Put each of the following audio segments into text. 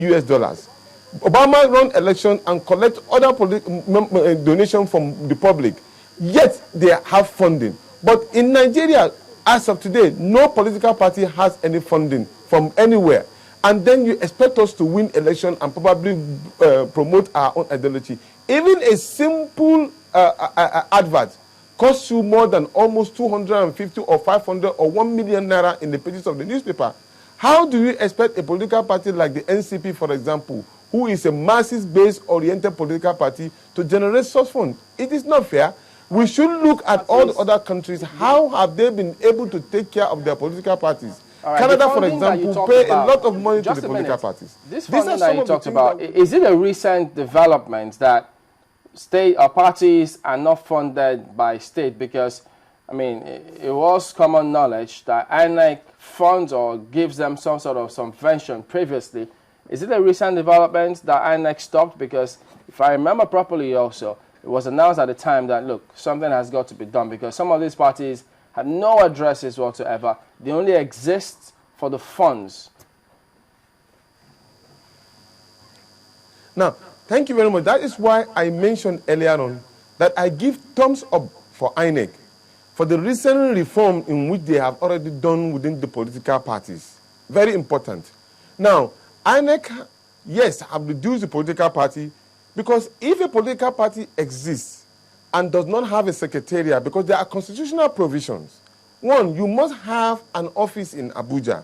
US dollars. Obama run election and collect other donation from the public, yet they have funding. But in Nigeria, as of today, no political party has any funding from anywhere. And then you expect us to win election and probably promote our own ideology. Even a simple advert costs you more than almost 250 or 500 or 1 million naira in the pages of the newspaper. How do you expect a political party like the NCP, for example, who is a masses-based oriented political party, to generate such funds? It is not fair. We should look at all the other countries. How have they been able to take care of their political parties? Right, Canada, for example, pay a lot of money to the political parties. This funding that you talked about, is it a recent development that state or parties are not funded by state? Because, I mean, it was common knowledge that INEC funds or gives them some sort of subvention previously. Is it a recent development that INEC stopped? Because if I remember properly also, it was announced at the time that, look, something has got to be done because some of these parties had no addresses whatsoever. They only exist for the funds. Now, thank you very much. That is why I mentioned earlier on that I give thumbs up for INEC for the recent reform in which they have already done within the political parties. Very important. Now, INEC, yes, have reduced the political party because if a political party exists and does not have a secretariat, because there are constitutional provisions. One, you must have an office in Abuja.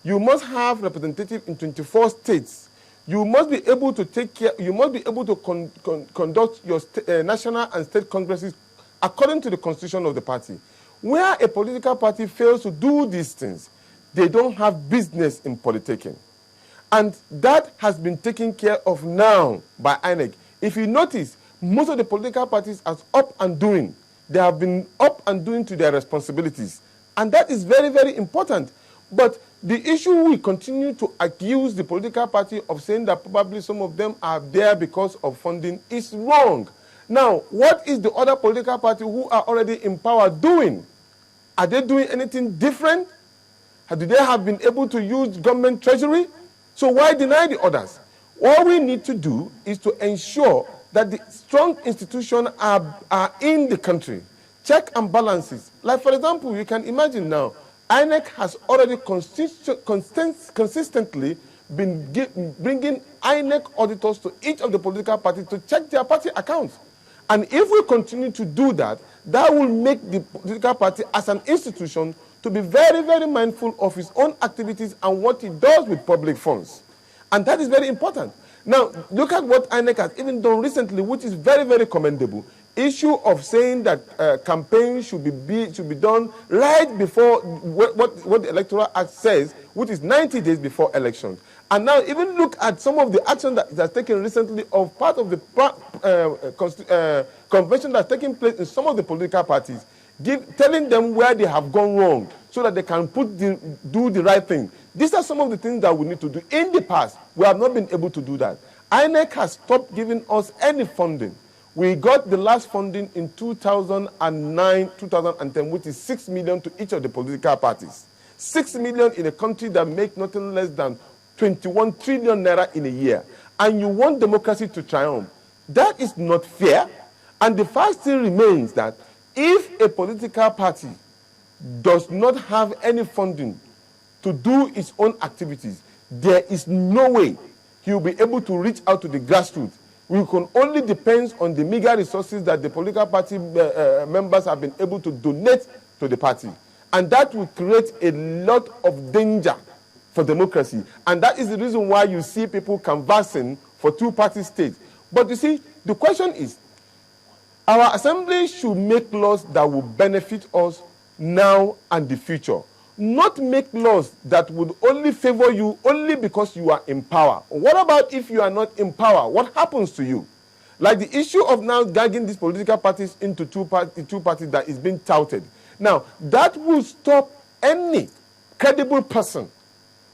You must have representative in 24 states. You must be able to take care, you must be able to conduct your national and state congresses according to the constitution of the party. Where a political party fails to do these things, they don't have business in politicking. And that has been taken care of now by INEC. If you notice, most of the political parties are up and doing. They have been up and doing to their responsibilities. And that is very, very important. But the issue we continue to accuse the political party of saying that probably some of them are there because of funding is wrong. Now, what is the other political party who are already in power doing? Are they doing anything different? Do they have been able to use government treasury? So why deny the others? All we need to do is to ensure that the strong institutions are in the country. Check and balances. Like, for example, you can imagine now, INEC has already consistently been bringing INEC auditors to each of the political parties to check their party accounts. And if we continue to do that, that will make the political party as an institution to be very, very mindful of its own activities and what it does with public funds. And that is very important. Now, look at what INEC has even done recently, which is very, very commendable. Issue of saying that campaigns should be done right before what the Electoral Act says, which is 90 days before elections. And now even look at some of the action that has taken recently of part of the convention that's taking place in some of the political parties, telling them where they have gone wrong so that they can do the right thing. These are some of the things that we need to do. In the past, we have not been able to do that. INEC has stopped giving us any funding. We got the last funding in 2009, 2010, which is 6 million to each of the political parties. 6 million in a country that makes nothing less than 21 trillion naira in a year. And you want democracy to triumph. That is not fair. And the fact still remains that if a political party does not have any funding to do its own activities, there is no way he will be able to reach out to the grassroots. We can only depend on the meager resources that the political party members have been able to donate to the party. And that will create a lot of danger for democracy. And that is the reason why you see people canvassing for two-party states. But you see, the question is, our assembly should make laws that will benefit us now and the future. Not make laws that would only favor you only because you are in power. What about if you are not in power? What happens to you? Like the issue of now gagging these political parties into two parties that is being touted. Now, that will stop any credible person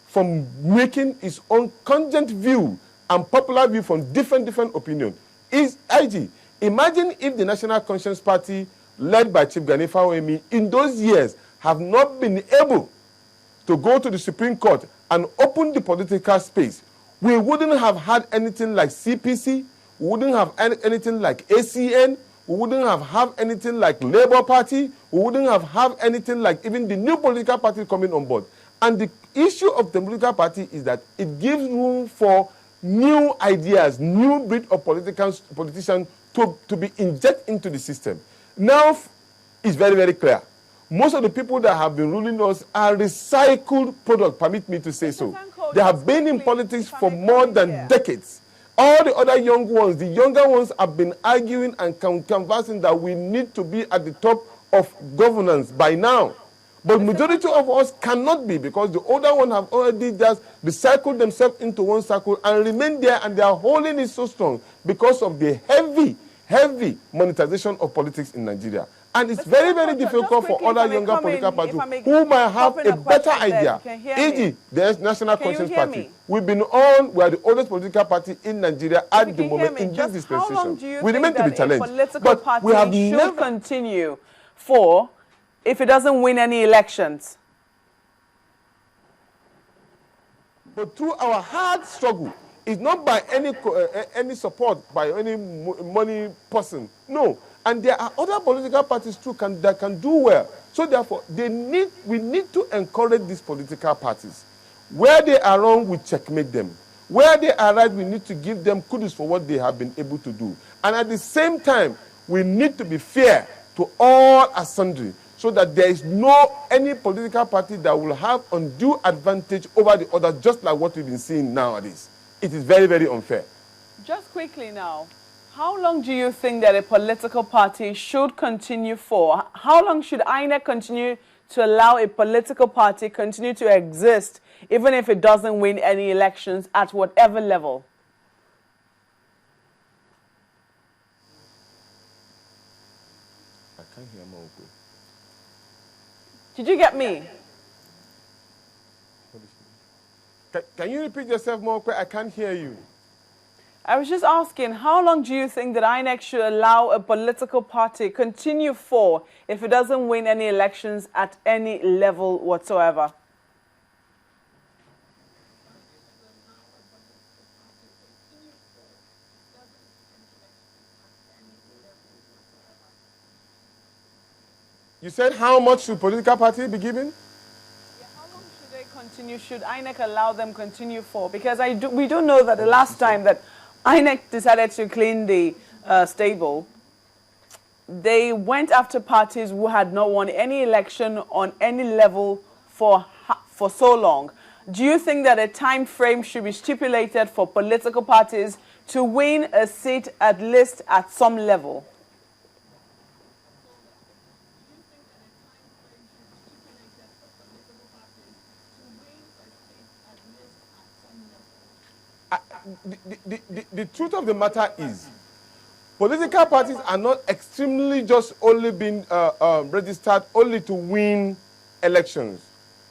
from making his own congent view and popular view from different opinions. Is IG. Imagine if the National Conscience Party, led by Chief Gani Fawehinmi, in those years have not been able to go to the Supreme Court and open the political space. we wouldn't have had anything like CPC, we wouldn't have anything like ACN, we wouldn't have anything like Labour Party, we wouldn't have anything like even the new political party coming on board. And the issue of the political party is that it gives room for new ideas, new breed of politicians to be injected into the system. Now, it's very, very clear. Most of the people that have been ruling us are recycled products, permit me to say so. They have been in politics for more than decades. All the other young ones, the younger ones have been arguing and conversing that we need to be at the top of governance by now. But majority of us cannot be, because the older ones have already just recycled themselves into one circle and remain there, and their holding is so strong because of the heavy monetization of politics in Nigeria. And it's very, very difficult for other younger political parties who might have a better idea. E.g., the National Conscience Party. We are the oldest political party in Nigeria at the moment in this dispensation. We remain to be challenged. But we have never continue for if it doesn't win any elections. But through our hard struggle, it's not by any support by any money person. No. And there are other political parties too that can do well. So therefore, we need to encourage these political parties. Where they are wrong, we checkmate them. Where they are right, we need to give them kudos for what they have been able to do. And at the same time, we need to be fair to all and sundry, so that there is any political party that will have undue advantage over the other, just like what we've been seeing nowadays. It is very, very unfair. Just quickly now, how long do you think that a political party should continue for? How long should INEC continue to allow a political party continue to exist, even if it doesn't win any elections at whatever level? I can't hear more. Did you get me? Can you repeat yourself more? I can't hear you. I was just asking, how long do you think that INEC should allow a political party continue for if it doesn't win any elections at any level whatsoever? You said how much should political party be given? Yeah, how long should they continue? Should INEC allow them continue for? Because we do know that the last time that INEC decided to clean the stable, they went after parties who had not won any election on any level for so long. Do you think that a time frame should be stipulated for political parties to win a seat at least at some level? The truth of the matter is, political parties are not extremely just only being registered only to win elections.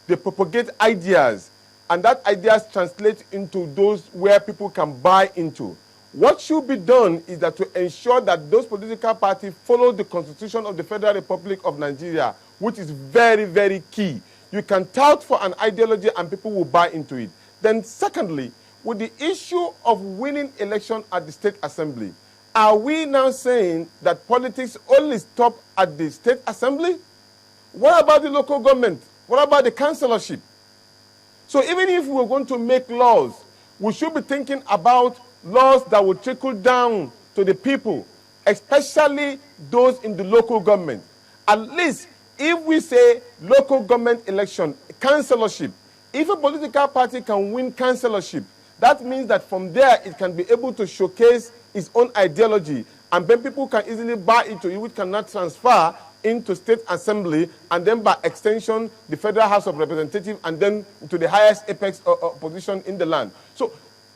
They propagate ideas, and that ideas translate into those where people can buy into. What should be done is that to ensure that those political parties follow the Constitution of the Federal Republic of Nigeria, which is very, very key. You can tout for an ideology and people will buy into it. Then secondly, with the issue of winning election at the State Assembly, are we now saying that politics only stop at the State Assembly? What about the local government? What about the councillorship? So even if we're going to make laws, we should be thinking about laws that will trickle down to the people, especially those in the local government. At least if we say local government election, councillorship, if a political party can win councillorship, that means that from there it can be able to showcase its own ideology, and then people can easily buy into it, which cannot transfer into State Assembly, and then by extension, the Federal House of Representatives, and then to the highest apex position in the land. So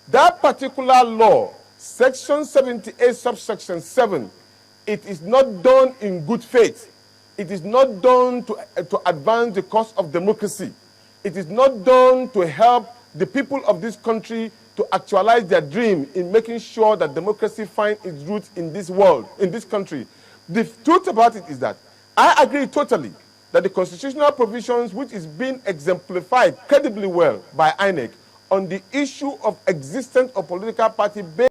that particular law, Section 78, subsection 7, it is not done in good faith. It is not done to advance the cause of democracy. It is not done to help the people of this country to actualize their dream in making sure that democracy finds its roots in this world, in this country. The truth about it is that I agree totally that the constitutional provisions, which is being exemplified credibly well by INEC, on the issue of existence of political party based